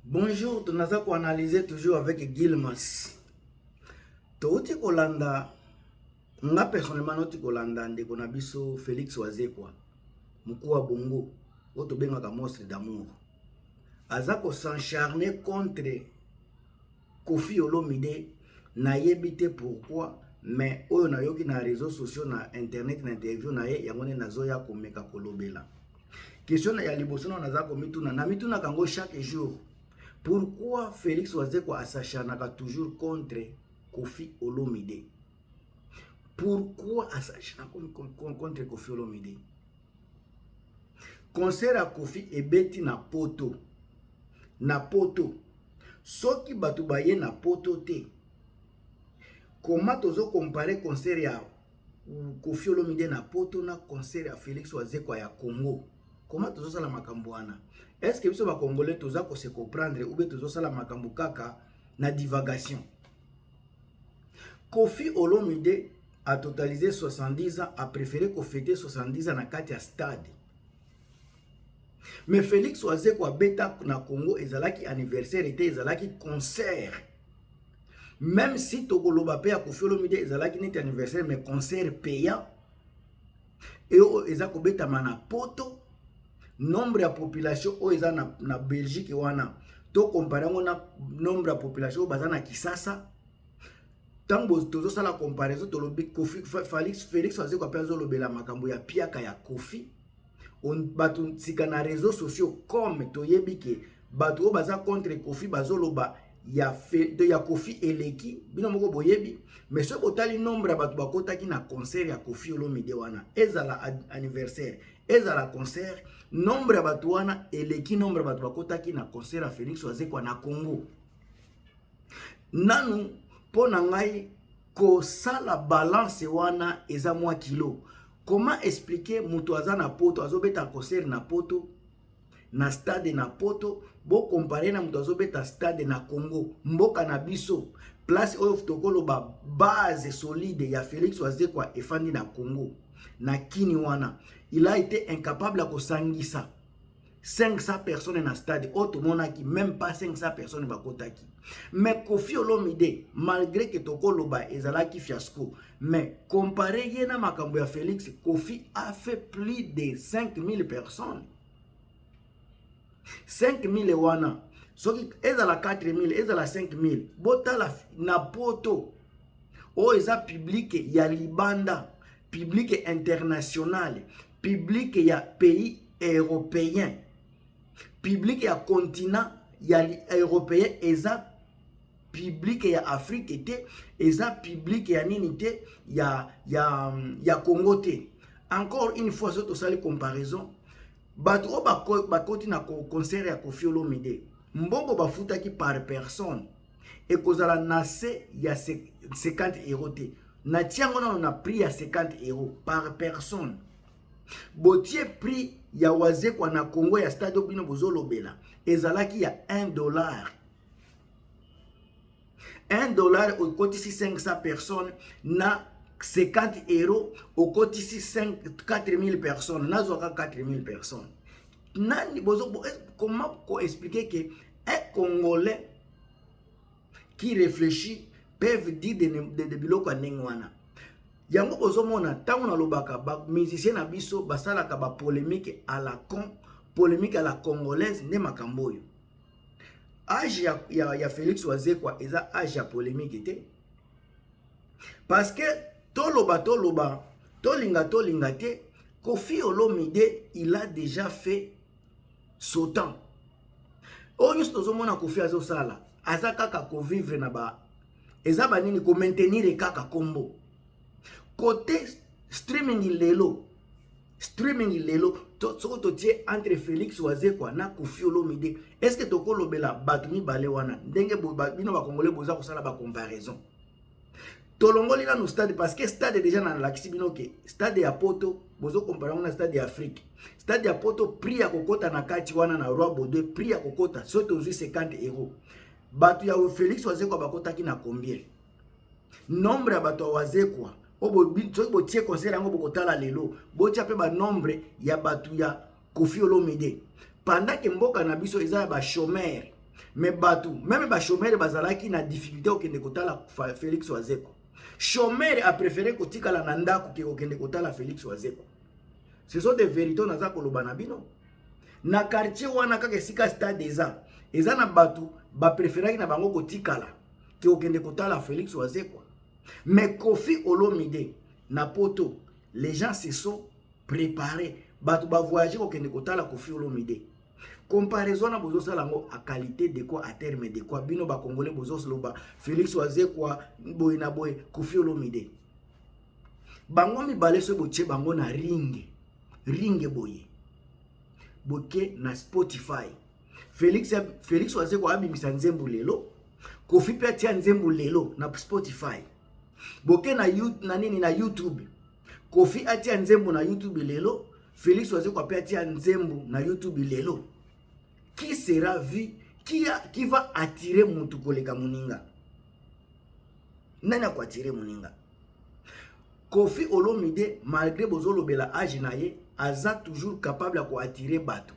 Bonjour, tunaza analyser toujours avec Gilmas. Touti kolanda, nga personnellement noti kolanda ndeko na biso Félix Wazekwa, mukuu wa Bongo, oto bengaka monstre d'amour. Aza ko s'encharner contre Koffi Olomide, na yebite pourquoi, mais oyo na yoki na réseaux sociaux, na internet, na interview na ye, yangone nazoya komeka kolobela. Question ya liboso na naza komituna, na mituna kango chaque jour. Pourquoi Félix Wazekwa s'acharnaka toujours contre Koffi Olomide? Pourquoi s'acharnaka contre Koffi Olomide? Concert à Koffi ebeti na poto. Na poto. Soki batu baye na poto te. Comment tozo comparer concert ya Koffi Olomide na poto na concert ya Félix Wazekwa ya Congo? Comment tozo sala makambo wana? Est-ce que biso ba Congolais toza ko se comprendre ou bien tozo sala makambo kaka na divagation? Koffi Olomide a totalisé 70 ans, a préféré ko fêter 70 ans na kati ya stade. Mais Félix Wazekwa beta na Congo ezalaki anniversaire était ezalaki concert. Même si tokoloba pe ya Koffi Olomide ezalaki neti anniversaire mais concert payant. Et ezako beta mana poto. Nombre de population o eza na Belgique wana to comparer na nombre de population baza na Kisasa tango tozo sala comparaison to lobi Koffi Félix Wazekwa pe azolobela makambo ya piaka ya Koffi on batu sika na réseaux sociaux comme to yebike batu o baza contre Koffi bazoloba ya Koffi eleki bino moko boyebi mais ce botali nombre ya batu bakotaki na concert ya Koffi Olomide wana ezala anniversaire ezala concert nombre ya batu wana eleki nombre ya batu bakotaki na concert ya Félix Wazekwa na Congo. Nanu pona ngai ko sala balance wana eza mwa kilo. Comment expliquer mutu aza na poto azobeta concert na poto na stade na poto bo comparer na mutu azobeta stade na Congo mboka na biso place oyo tokoloba base solide ya Félix Wazekwa efandi na Congo na kini wana il a été incapable à kosangisa 500 personnes na stade auto monaki même pas 500 personnes bakotaki. Mais Koffi Olomide malgré que tokoloba ezalaki fiasco mais comparé yena makambo ya Félix, Koffi a fait plus de 5000 personnes. 5000 wana soki ezala 4000 ezala 5000 botala na poto o eza public ya libanda, public international, public ya pays européen, public ya continent ya européen, eza public ya Afrique te, eza public ya nini te, ya Congo te. Encore une fois soto sali comparaison batu o bakoti na concert ya Koffi Olomide mbongo bafutaki par personne et kozala nase ya 50 euros te na tiango na prix ya 50 euros par personne. Botie prix ya Wazekwa na Congo ya stade bino bozolobela ezalaki ya $1. $1 okotisi 500 personnes na 50 euros okotisi 4000 personnes nazoka 4000 personnes. Nani comment expliquer que un Congolais qui réfléchit peuvent dire de biloko ndenge wana? Yango bozomona tango na lobaka ba musicien na biso basalaka ba polémique à la polémique à la congolaise nde makambo oyo. Age ya Félix Wazekwa eza age ya polémique te. Parce que toloba tolinga te, Koffi Olomide il a déjà fait sautant. Oyo tozomona Koffi azosala aza kaka ko vivre na ba eza banini ko maintenir kaka kombo. Côté streaming lelo soko totie entre Félix Wazekwa na Koffi Olomide, est-ce que tokolobela batu mibale wana ndenge bino ba Congolais boza kosala ba comparaison? Tolongoli na no stade parce que stade déjà na lakisi bino ke stade ya poto bozo comparer na stade ya Afrique. Stade ya poto prix ya kokota na kati wana na Roi Baudouin prix ya kokota soto 50 euros. Batu ya Félix Wazekwa bakotaki na combien? Nombre ya batu ya Wazekwa obo tie concert yango bokotala lelo botia pe ba nombre ya batu ya Koffi Olomide pendant que mboka na biso eza ba chômeur mais bato même ba chômeur bazalaki na difficulté okende kotala Félix Wazeko. Chômeur a préféré kotikala na ndako ke okende kotala Félix Wazeko. Ce sont des vérités naza koloba na bino. Na quartier wana kaka esika stade eza na bato ba préféraki na bango kotikala ke okende kotala Félix Wazeko. Mais Koffi Olomide na poto, les gens se sont préparés. Bato ba voyager okende kotala Koffi Olomide. Comparaison na bozo salango a qualité de quoi, à terme de quoi, bino ba congolais bozo sloba Félix Wazeko boy na boy Koffi Olomide. Bango mi balé so boche bango na ringe boye. Boke na Spotify. Félix Wazeko abimisa nzembo lelo. Koffi pe atia nzembo lelo na Spotify. Boke na YouTube. Koffi atia nzembo na YouTube lelo. Félix Wazeko pe atia nzembo na YouTube lelo. Qui sera vu, qui va attirer mutu koleka muninga? Nani ko attirer muninga? Koffi Olomide malgré bozolo bela âge na ye, aza toujours capable ko attirer bato.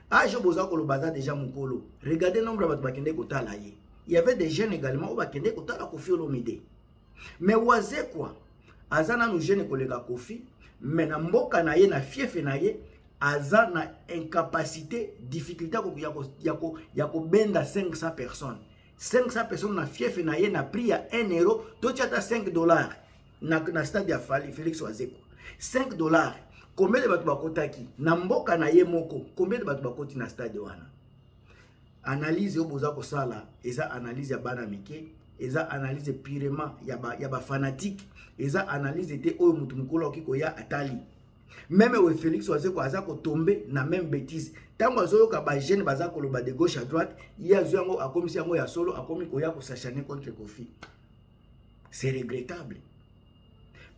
Âge bozako lo baza déjà mukolo. Regardez nombre bato bakende kotala ye. Il y avait des jeunes également au bakende kotala Koffi Olomide. Mais Wazeko aza na nou jeune koleka Koffi, mais na mboka na ye na fief na ye aza na incapacité, difficulté yako benda 500 personnes. 500 personnes na fief na ye na prix ya 1 euro, to tchata $5 na stade ya Félix Wazeko. $5. Combien de bato bakotaki na mboka na ye moko? Combien de bato bakoti na stade wana? Analyse yo boza ko sala, eza analyse ya bana mike, eza analyse purement ya ba fanatique, eza analyse te oyo mutu mukolo okiko ya atali. Même we Félix Wazeko aza ko tomber na même bêtise. Tango azoyoka ba jeune baza ko loba de gauche à droite, ya yango akomisi yango ya solo akomi ko ya ko s'acharner contre Koffi. C'est regrettable.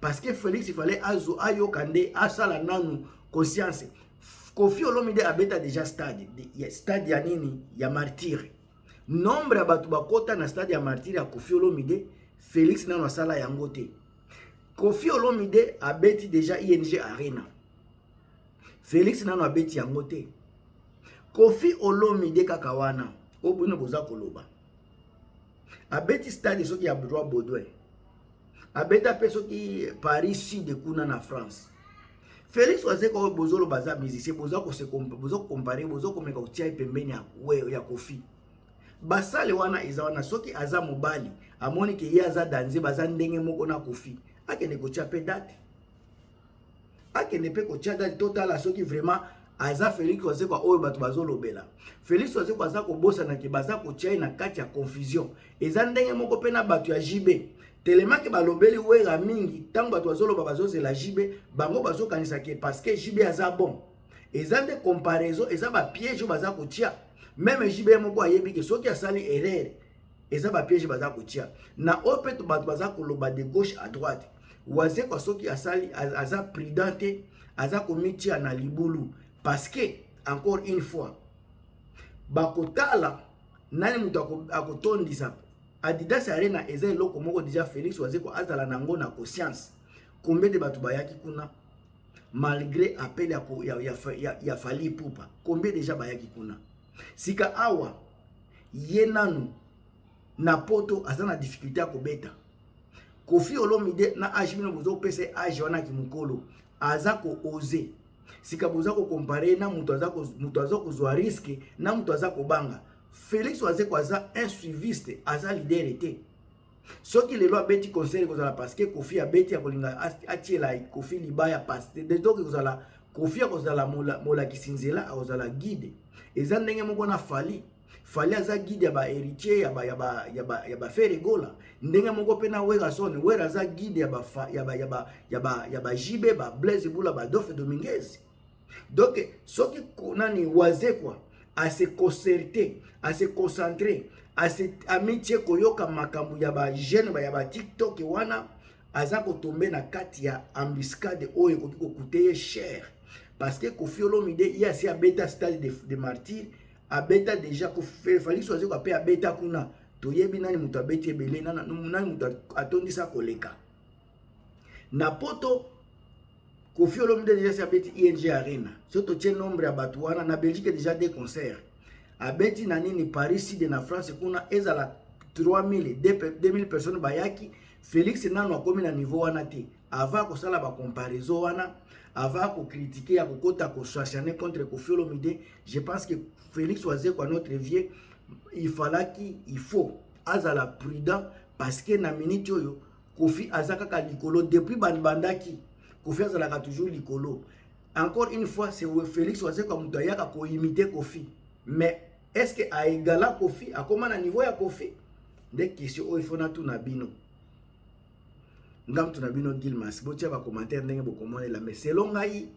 Parce que Félix il fallait ayo kande asala nanu conscience. Koffi Olomide abeta déjà stade ya nini ya martyr. Nombre ya batu bakota na stade ya martyr ya Koffi Olomide, Félix nanu asala yango te. Koffi Olomide abeti déjà ING Arena. Félix nanu abeti yango te. Koffi Olomide kaka wana obuna boza koloba. Abeti stade soki ya Roi Baudouin. Abeta pe soki Paris Sud kuna na France. Félix Wazeko bozolo baza musicien boza ko se comparer boza ko meka utia pembeni ya Koffi. Basale wana eza wana soki aza mobali amoni ke ye aza danze baza ndenge moko na Koffi. Akende kotia pe date. Akende pe kotia date total soki vraiment aza Félix Wazeko oyo bato bazolo bela. Félix Wazeko aza ko bosa na ke baza kotia na kati ya confusion. Eza ndenge moko pe na bato ya JB. Telemaki balobeli wera mingi tango bato bazolo bazozela JB bango bazokanisa ke parce que JB aza bon. Eza de comparaison eza ba piège baza kotia. Même JB moko ayebi ke soki asali erreur eza ba piège baza kotia. Na opeto bato baza koloba de gauche à droite. Wazeko soki asali aza prudente aza komitia na libulu parce que encore une fois bakotala nani mutu akotondisa Adidas Arena eza eloko moko déjà Félix Wazeko azala nango na conscience. Combien de bato bayaki kuna malgré appel ya Fally Ipupa. Combien déjà bayaki kuna. Sika awa yenanu na poto azana difficulté ya kobeta. Koffi Olomide na age bino bozo pese age wana ki mukolo aza ko oser. Sika boza ko comparer na mutu aza ko zwa risque na mutu aza ko banga. Félix Wazeko aza un suiviste, aza leader était. Ce qui les lois bêti conseil parce que Koffi a bêti à kolinga atiela Koffi libaya passe. Donc kozala Koffi kozala mola kisinzela kozala guide. Eza ndenge moko na Fally aza guide ya ba héritier ya ba Ferregola. Ndenge moko pe na Wera Son, Wera aza guide ya ba JB ba Blaise Bula ba Dofe Dominguez. Donc ce qui konani Wazeko à se concerter, à se concentrer, à se amitié koyoka makambu ya ba jeune ba ya ba TikTok wana aza ko tomber na kati ya embuscade oyo ko coûter cher parce que Koffi Olomide ya si abeta stade de martyr abeta déjà ko Félix Wazeko ape abeta kuna toyebi nani mutu abeti ebele nani mutu atondisa koleka na poto. Koffi Olomide déjà si abeti ING Arena. Surtout tient nombre à Batouana. Na Belgique déjà des concerts. abeti na nini Paris Sud na France kuna ezala 3000 2000 personnes bayaki. Félix nano akomi na niveau wana te, avant kosala ba comparaison wana, avant ko critiquer ya kokota ko chachaner contre Koffi Olomide. Je pense que Félix Oise kwa notre vieux, il faut azala prudent, parce que na minute oyo Koffi azaka ka likolo depuis bandaki, Koffi azala toujours likolo. Encore une fois, c'est Félix Oise kwa muto yaka ko imiter Koffi, mais est-ce que a égala Koffi a comment na niveau ya Koffi? Des questions il faut na tout na bino. Ngam tuna bino Gilmas botia ba commentaire ndenge bokomona la, mais selon ngai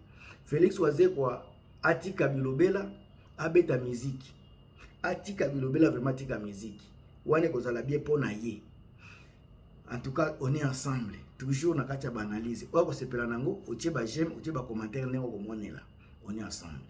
Félix Oise kwa atika bilobela abeta musique, atika bilobela vraiment atika musique wane kozala bien pona ye. En tout cas on est ensemble toujours na kati ya ba analyse oya ko sepela nango, otie ba j'aime, otie ba commentaire ndenge bokomona la, on est ensemble.